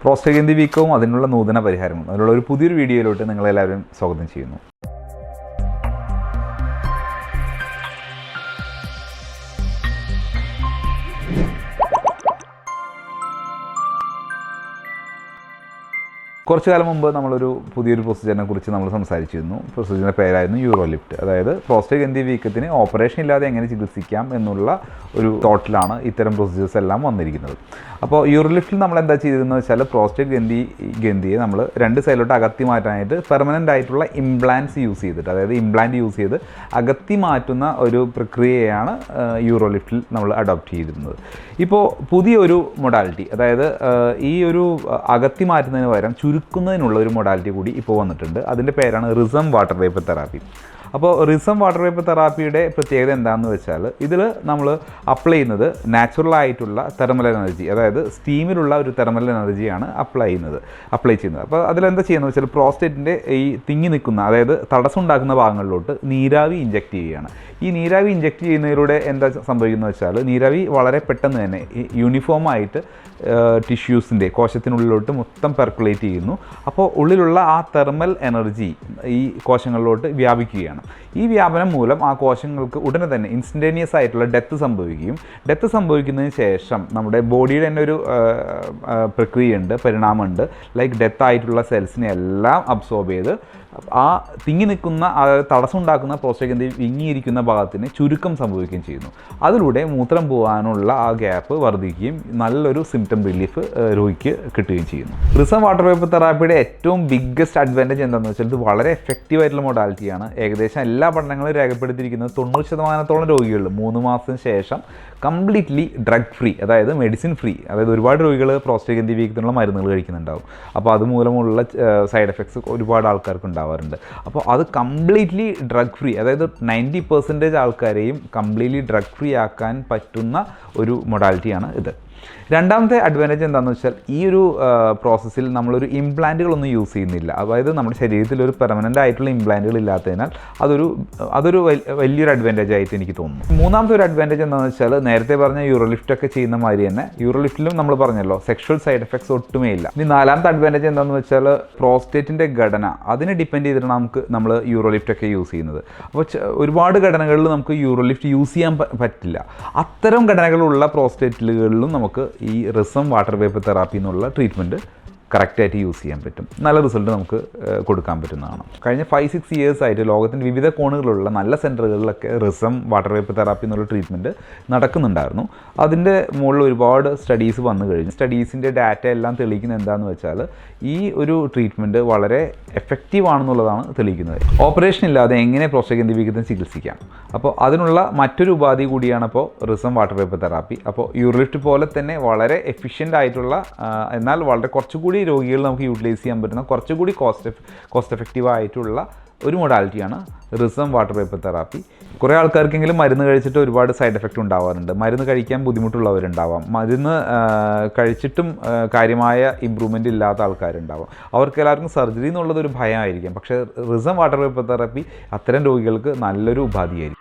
Prostate ഗ്രന്ഥി വീക്കവും അതിനുള്ള നൂതന പരിഹാരങ്ങളും അതിനുള്ള ഒരു പുതിയൊരു വീഡിയോയിലോട്ട് നിങ്ങളെല്ലാവരും സ്വാഗതം ചെയ്യുന്നു. കുറച്ചു കാലം മുമ്പ് നമ്മളൊരു പുതിയൊരു പ്രൊസീജിയറിനെ കുറിച്ച് നമ്മൾ സംസാരിച്ചിരുന്നു. പ്രൊസീജിയറിൻ്റെ പേരായിരുന്നു യൂറോലിഫ്റ്റ്. അതായത് പ്രോസ്റ്റേറ്റ് ഗ്രന്ഥി വീക്കത്തിന് ഓപ്പറേഷൻ ഇല്ലാതെ എങ്ങനെ ചികിത്സിക്കാം എന്നുള്ള ഒരു തോട്ടിലാണ് ഇത്തരം പ്രൊസീജിയേഴ്സ് എല്ലാം വന്നിരിക്കുന്നത്. അപ്പോൾ യൂറോലിഫ്റ്റിൽ നമ്മൾ എന്താ ചെയ്തതെന്ന് വെച്ചാൽ പ്രോസ്റ്റേറ്റ് ഗ്രന്ഥിയെ നമ്മൾ രണ്ട് സൈഡിലോട്ട് അകത്തി മാറ്റാനായിട്ട് പെർമനൻ്റ് ആയിട്ടുള്ള ഇംപ്ലാൻറ്റ്സ് യൂസ് ചെയ്തിട്ട്, അതായത് ഇംപ്ലാന്റ് യൂസ് ചെയ്ത് അകത്തി മാറ്റുന്ന ഒരു പ്രക്രിയയാണ് യൂറോലിഫ്റ്റിൽ നമ്മൾ അഡോപ്റ്റ് ചെയ്തിരുന്നത്. ഇപ്പോൾ പുതിയൊരു മൊഡാലിറ്റി, അതായത് ഈ ഒരു അകത്തി മാറ്റുന്നതിന് പകരം ചുരുക്കുന്നതിനുള്ള ഒരു മൊഡാലിറ്റി കൂടി ഇപ്പോൾ വന്നിട്ടുണ്ട്. അതിൻ്റെ പേരാണ് റിസം വാട്ടർ വേപ്പർ തെറാപ്പി. അപ്പോൾ റിസം വാട്ടർ വേപ്പർ തെറാപ്പിയുടെ പ്രത്യേകത എന്താണെന്ന് വെച്ചാൽ ഇതിൽ നമ്മൾ അപ്ലൈ ചെയ്യുന്നത് നാച്ചുറൽ ആയിട്ടുള്ള തെർമൽ എനർജി, അതായത് സ്റ്റീമിലുള്ള ഒരു തെർമൽ എനർജിയാണ് അപ്ലൈ ചെയ്യുന്നത്. അപ്പോൾ അതിലെന്താ ചെയ്യുന്നത് വെച്ചാൽ പ്രോസ്റ്റേറ്റിൻ്റെ ഈ തിങ്ങി നിൽക്കുന്ന, അതായത് തടസ്സം ഉണ്ടാക്കുന്ന ഭാഗങ്ങളിലോട്ട് നീരാവി ഇഞ്ചെക്റ്റ് ചെയ്യുകയാണ്. ഈ നീരാവി ഇഞ്ചെക്റ്റ് ചെയ്യുന്നതിലൂടെ എന്താ സംഭവിക്കുന്നത് വെച്ചാൽ നീരാവി വളരെ പെട്ടെന്ന് തന്നെ യൂണിഫോമായിട്ട് ടിഷ്യൂസിൻ്റെ കോശത്തിനുള്ളിലോട്ട് മൊത്തം പെർക്കുലേറ്റ് ചെയ്യുന്നു. അപ്പോൾ ഉള്ളിലുള്ള ആ തെർമൽ എനർജി ഈ കോശങ്ങളിലോട്ട് വ്യാപിക്കുകയാണ്. ഈ വ്യാപനം മൂലം ആ കോശങ്ങൾക്ക് ഉടനെ തന്നെ ഇൻസ്റ്റൻറ്റേനിയസ് ആയിട്ടുള്ള ഡെത്ത് സംഭവിക്കുകയും, ഡെത്ത് സംഭവിക്കുന്നതിന് ശേഷം നമ്മുടെ ബോഡിയുടെ തന്നെ ഒരു പ്രക്രിയയുണ്ട്, പരിണാമമുണ്ട്. ലൈക്ക് ഡെത്ത് ആയിട്ടുള്ള സെൽസിനെ എല്ലാം അബ്സോർബ് ചെയ്ത് ആ തിങ്ങി നിൽക്കുന്ന, അതായത് തടസ്സം ഉണ്ടാക്കുന്ന പ്രോസ്റ്റേറ്റ് ഗ്രന്ഥി വിങ്ങിയിരിക്കുന്ന ഭാഗത്തിന് ചുരുക്കം സംഭവിക്കുകയും ചെയ്യുന്നു. അതിലൂടെ മൂത്രം പോകാനുള്ള ആ ഗ്യാപ്പ് വർദ്ധിക്കുകയും നല്ലൊരു സിംറ്റം റിലീഫ് രോഗിക്ക് കിട്ടുകയും ചെയ്യുന്നു. റിസം വാട്ടർ വേപ്പർ തെറാപ്പിയുടെ ഏറ്റവും ബിഗ്ഗസ്റ്റ് അഡ്വാൻറ്റേജ് എന്താണെന്ന് വെച്ചാൽ ഇത് വളരെ എഫക്റ്റീവ് ആയിട്ടുള്ള മൊഡാലിറ്റിയാണ്. ഏകദേശം എല്ലാ പഠനങ്ങളും രേഖപ്പെടുത്തിയിരിക്കുന്നത് 90% രോഗികളിൽ 3 മാസത്തിന് ശേഷം കംപ്ലീറ്റ്ലി ഡ്രഗ് ഫ്രീ, അതായത് മെഡിസിൻ ഫ്രീ, അതായത് ഒരുപാട് രോഗികൾ പ്രോസ്റ്റേറ്റ് ഗ്രന്ഥി വീക്കത്തിനുള്ള മരുന്നുകൾ കഴിക്കുന്നുണ്ടാവും. അപ്പോൾ അതുമൂലമുള്ള സൈഡ് എഫക്ട്സ് ഒരുപാട് ആൾക്കാർക്ക് ഉണ്ടാവാറുണ്ട്. അപ്പോൾ അത് കംപ്ലീറ്റ്ലി ഡ്രഗ് ഫ്രീ, അതായത് 90% ആൾക്കാരെയും കംപ്ലീറ്റ്ലി ഡ്രഗ് ഫ്രീ ആക്കാൻ പറ്റുന്ന ഒരു മൊഡാലിറ്റിയാണ് ഇത്. രണ്ടാമത്തെ അഡ്വാൻറ്റേജ് എന്താണെന്ന് വെച്ചാൽ ഈ ഒരു പ്രോസസ്സിൽ നമ്മളൊരു ഇംപ്ലാന്റുകളൊന്നും യൂസ് ചെയ്യുന്നില്ല. അതായത് നമ്മുടെ ശരീരത്തിൽ ഒരു പെർമനൻ്റ് ആയിട്ടുള്ള ഇംപ്ലാന്റുകൾ ഇല്ലാത്തതിനാൽ അതൊരു വലിയൊരു അഡ്വാൻറ്റേജ് ആയിട്ട് എനിക്ക് തോന്നുന്നു. മൂന്നാമത്തെ ഒരു അഡ്വാൻറ്റേജ് എന്താണെന്ന് വെച്ചാൽ നേരത്തെ പറഞ്ഞ യൂറോലിഫ്റ്റൊക്കെ ചെയ്യുന്ന മാതിരി തന്നെ യൂറോലിഫ്റ്റിലും നമ്മൾ പറഞ്ഞല്ലോ സെക്ഷൽ സൈഡ് എഫക്ട്സ് ഒട്ടുമേ ഇല്ല. ഇനി നാലാമത്തെ അഡ്വാൻറ്റേജ് എന്താണെന്ന് വെച്ചാൽ പ്രോസ്റ്റേറ്റിൻ്റെ ഘടന, അതിനെ ഡിപ്പെൻഡ് ചെയ്തിട്ടാണ് നമ്മൾ യൂറോലിഫ്റ്റൊക്കെ യൂസ് ചെയ്യുന്നത്. അപ്പോൾ ഒരുപാട് ഘടനകളിൽ നമുക്ക് യൂറോലിഫ്റ്റ് യൂസ് ചെയ്യാൻ പറ്റില്ല. അത്തരം ഘടനകളുള്ള പ്രോസ്റ്റേറ്റുകളിലും നമുക്ക് ഈ റിസം വാട്ടർ വേപ്പർ തെറാപ്പി എന്നുള്ള ട്രീറ്റ്മെൻറ്റ് കറക്റ്റായിട്ട് യൂസ് ചെയ്യാൻ പറ്റും. നല്ല റിസൾട്ട് നമുക്ക് കൊടുക്കാൻ പറ്റുന്നതാണ്. കഴിഞ്ഞ 5-6 ഇയേഴ്സ് ആയിട്ട് ലോകത്തിൻ്റെ വിവിധ കോണുകളിലുള്ള നല്ല സെൻറ്ററുകളിലൊക്കെ റിസം വാട്ടർ വേപ്പർ തെറാപ്പി എന്നുള്ള ട്രീറ്റ്മെൻറ്റ് നടക്കുന്നുണ്ടായിരുന്നു. അതിൻ്റെ മുകളിൽ ഒരുപാട് സ്റ്റഡീസ് വന്നു കഴിഞ്ഞു. സ്റ്റഡീസിൻ്റെ ഡാറ്റ എല്ലാം തെളിയിക്കുന്നത് എന്താണെന്ന് വെച്ചാൽ ഈ ഒരു ട്രീറ്റ്മെൻറ്റ് വളരെ എഫക്റ്റീവ് ആണെന്നുള്ളതാണ് തെളിയിക്കുന്നത്. ഓപ്പറേഷൻ ഇല്ലാതെ എങ്ങനെ പ്രോസ്റ്റേറ്റ് ഗ്രന്ഥി വീക്കത്തിന് ചികിത്സിക്കാം, അപ്പോൾ അതിനുള്ള മറ്റൊരു ഉപാധി കൂടിയാണ് ഇപ്പോൾ റിസം വാട്ടർ വേപ്പർ തെറാപ്പി. അപ്പോൾ യൂറോലിഫ്റ്റ് പോലെ തന്നെ വളരെ എഫിഷ്യൻ്റ് ആയിട്ടുള്ള, എന്നാൽ വളരെ കുറച്ചുകൂടി രോഗികൾ നമുക്ക് യൂട്ടിലൈസ് ചെയ്യാൻ പറ്റുന്ന കുറച്ചുകൂടി കോസ്റ്റ് എഫക്റ്റീവ് ആയിട്ടുള്ള ഒരു മൊഡാലിറ്റിയാണ് റിസം വാട്ടർ വേപ്പർ തെറാപ്പി. കുറേ ആൾക്കാർക്കെങ്കിലും മരുന്ന് കഴിച്ചിട്ട് ഒരുപാട് സൈഡ് എഫക്റ്റ് ഉണ്ടാവാറുണ്ട്. മരുന്ന് കഴിക്കാൻ ബുദ്ധിമുട്ടുള്ളവരുണ്ടാവാം, മരുന്ന് കഴിച്ചിട്ടും കാര്യമായ ഇമ്പ്രൂവ്മെൻറ്റ് ഇല്ലാത്ത ആൾക്കാരുണ്ടാവാം. അവർക്ക് എല്ലാവർക്കും സർജറി എന്നുള്ളതൊരു ഭയമായിരിക്കും. പക്ഷേ റിസം വാട്ടർ വേപ്പർ തെറാപ്പി അത്തരം രോഗികൾക്ക് നല്ലൊരു ഉപാധിയായിരിക്കും.